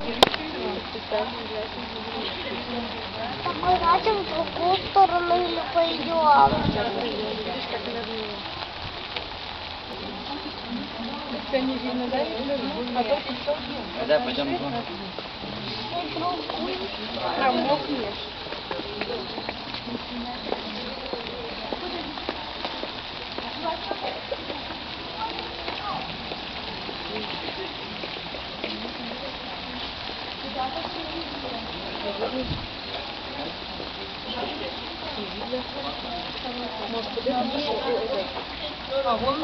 Так мы давайте в другую сторону или пойдем? Тебя не видно, да? А то что? Да, пойдем. Промокнешь. А вон